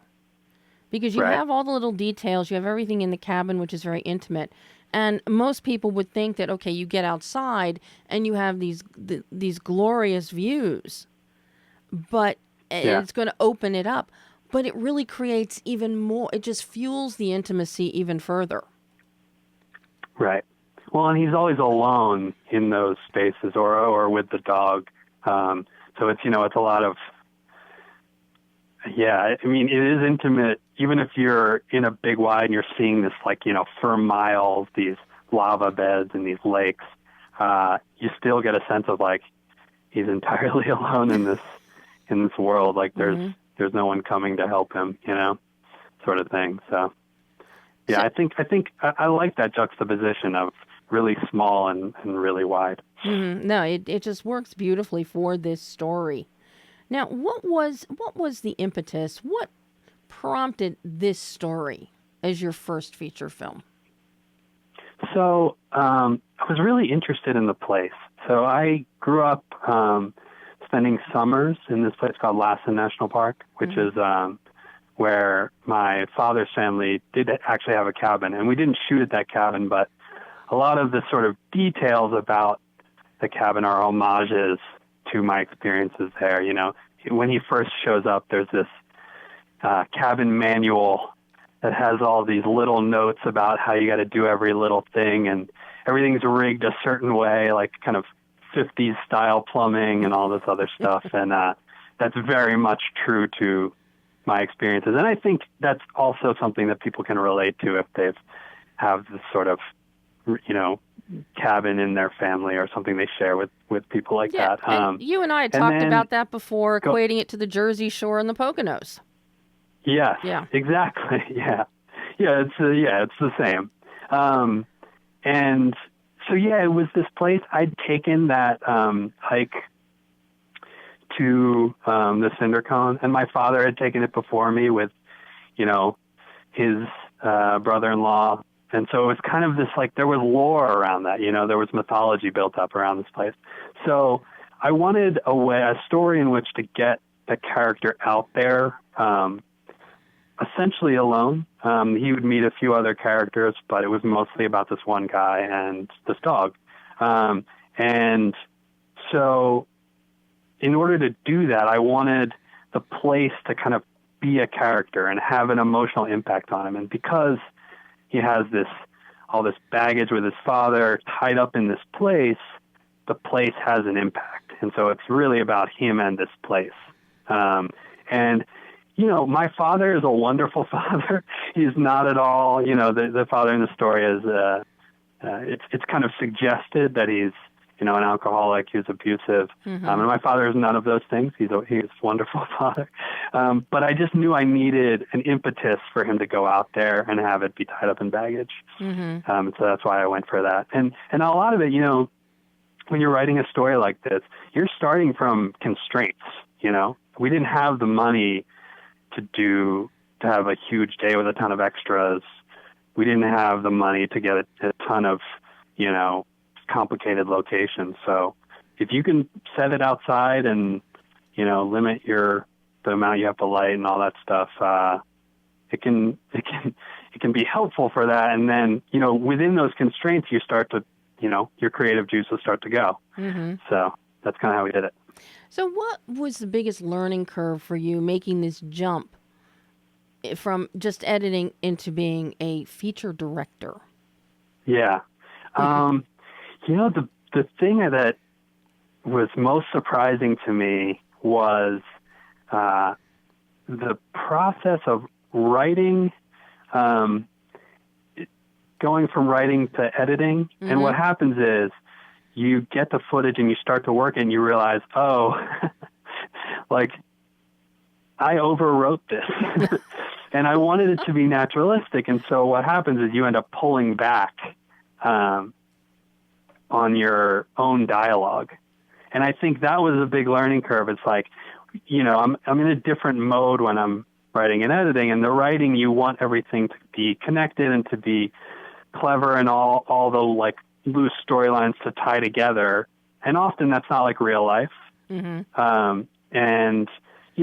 Because you have all the little details, you have everything in the cabin, which is very intimate. And most people would think that, okay, you get outside and you have these glorious views, but it's going to open it up. But it really creates even more, it just fuels the intimacy even further. Right. Well, and he's always alone in those spaces or with the dog. So it's, it's a lot of, I mean, it is intimate, even if you're in a big wide and you're seeing this, for miles, these lava beds and these lakes, you still get a sense of, he's entirely alone in this world. There's no one coming to help him, sort of thing. So, I think I like that juxtaposition of really small and really wide. No, it just works beautifully for this story. Now, what was the impetus? What prompted this story as your first feature film? So I was really interested in the place. So I grew up spending summers in this place called Lassen National Park, which is where my father's family did actually have a cabin. And we didn't shoot at that cabin, but a lot of the sort of details about the cabin are homages to my experiences there. When he first shows up, there's this cabin manual that has all these little notes about how you got to do every little thing, and everything's rigged a certain way, like kind of 50s style plumbing and all this other stuff. And that's very much true to my experiences. And I think that's also something that people can relate to if they have this sort of, cabin in their family or something they share with people like that. And you and I had talked about that before, equating it to the Jersey Shore and the Poconos. Yes, exactly. It's the same. And so, it was this place. I'd taken that hike to the Cinder Cone, and my father had taken it before me with, his brother-in-law. And so it was kind of this, there was lore around that, there was mythology built up around this place. So I wanted a story in which to get the character out there, essentially alone. He would meet a few other characters, but it was mostly about this one guy and this dog. And so in order to do that, I wanted the place to kind of be a character and have an emotional impact on him. And because he has all this baggage with his father tied up in this place, the place has an impact. And so it's really about him and this place. And my father is a wonderful father. He's not at all, the father in the story is, it's kind of suggested that he's, an alcoholic, he's abusive. And my father is none of those things. He's a wonderful father. But I just knew I needed an impetus for him to go out there and have it be tied up in baggage. So that's why I went for that. And a lot of it, when you're writing a story like this, you're starting from constraints, We didn't have the money to to have a huge day with a ton of extras. We didn't have the money to get a ton of, complicated locations. So if you can set it outside and, limit the amount you have to light and all that stuff, it can be helpful for that. And then, within those constraints, you start to, your creative juices start to go. Mm-hmm. So that's kind of how we did it. So what was the biggest learning curve for you making this jump from just editing into being a feature director? Yeah. The thing that was most surprising to me was the process of writing, going from writing to editing. Mm-hmm. And what happens is you get the footage and you start to work and you realize, like, I overwrote this. And I wanted it to be naturalistic. And so what happens is you end up pulling back on your own dialogue. And I think that was a big learning curve. It's like, I'm in a different mode when I'm writing and editing. And the writing, you want everything to be connected and to be clever and all the like loose storylines to tie together. And often that's not like real life. Mm-hmm. And,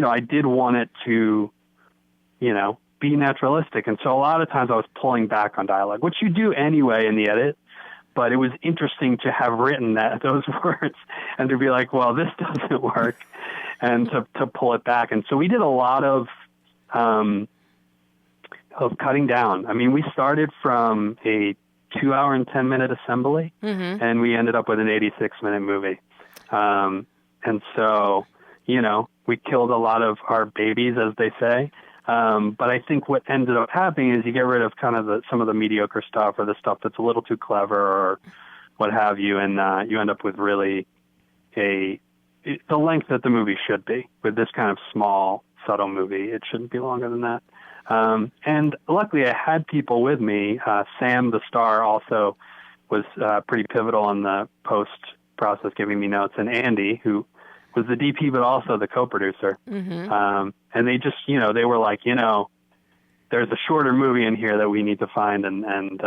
I did want it to, be naturalistic. And so a lot of times I was pulling back on dialogue, which you do anyway in the edit. But it was interesting to have written those words and to be like, well, this doesn't work, and to pull it back. And so we did a lot of cutting down. I mean, we started from a 2-hour and 10-minute assembly, mm-hmm. and we ended up with an 86-minute movie. And so, we killed a lot of our babies, as they say. But I think what ended up happening is you get rid of kind of some of the mediocre stuff or the stuff that's a little too clever or what have you, and you end up with really the length that the movie should be. With this kind of small, subtle movie, it shouldn't be longer than that. And luckily, I had people with me. Sam, the star, also was pretty pivotal in the post process, giving me notes, and Andy, who was the DP but also the co-producer. Mm-hmm. And they just, they were like, there's a shorter movie in here that we need to find, and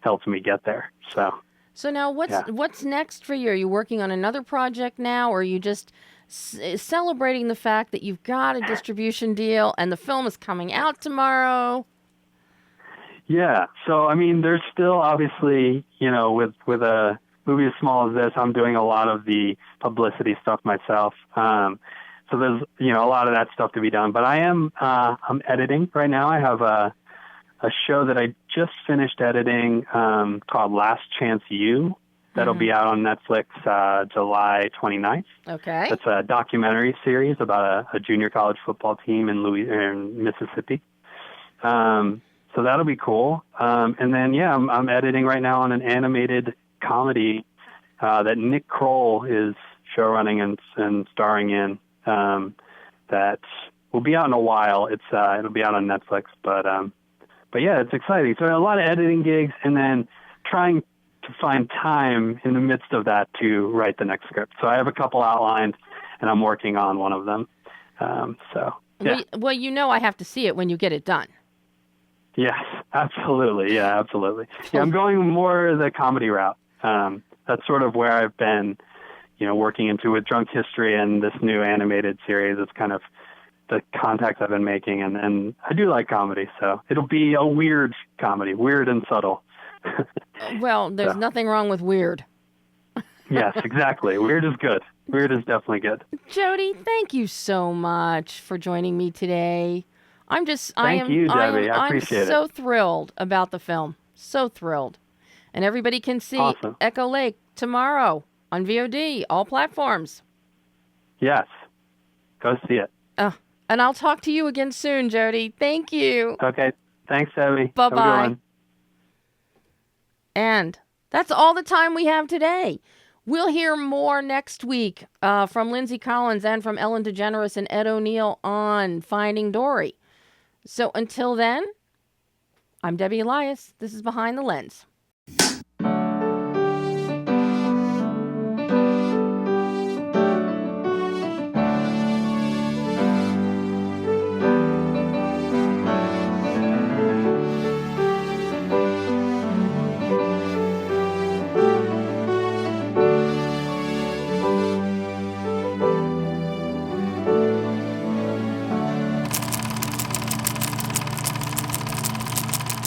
helped me get there. So now what's next for you? Are you working on another project now, or are you just celebrating the fact that you've got a distribution deal and the film is coming out tomorrow? Yeah. So, I mean, there's still obviously, with a movie as small as this, I'm doing a lot of the publicity stuff myself. So there's, a lot of that stuff to be done. But I'm editing right now. I have a show that I just finished editing called Last Chance U. That'll be out on Netflix July 29th. Okay. It's a documentary series about a junior college football team in Mississippi. So that'll be cool. And then, I'm editing right now on an animated comedy that Nick Kroll is showrunning and starring in. That will be out in a while. It'll be out on Netflix, but yeah, it's exciting. So a lot of editing gigs, and then trying to find time in the midst of that to write the next script. So I have a couple outlined, and I'm working on one of them. Yeah. Well, I have to see it when you get it done. Yes, absolutely. Yeah, absolutely. Yeah, I'm going more the comedy route. That's sort of where I've been, working into with Drunk History and this new animated series. It's kind of the contacts I've been making, and I do like comedy, so it'll be a weird comedy, weird and subtle. Well, there's nothing wrong with weird. Yes, exactly. Weird is good. Weird is definitely good. Jody, thank you so much for joining me today. Thank you, Debbie. I appreciate it. I'm so thrilled about the film. So thrilled. And everybody can see Echo Lake tomorrow on VOD, all platforms. Yes. Go see it. And I'll talk to you again soon, Jody. Thank you. Okay. Thanks, Debbie. Bye-bye. And that's all the time we have today. We'll hear more next week from Lindsay Collins and from Ellen DeGeneres and Ed O'Neill on Finding Dory. So until then, I'm Debbie Elias. This is Behind the Lens.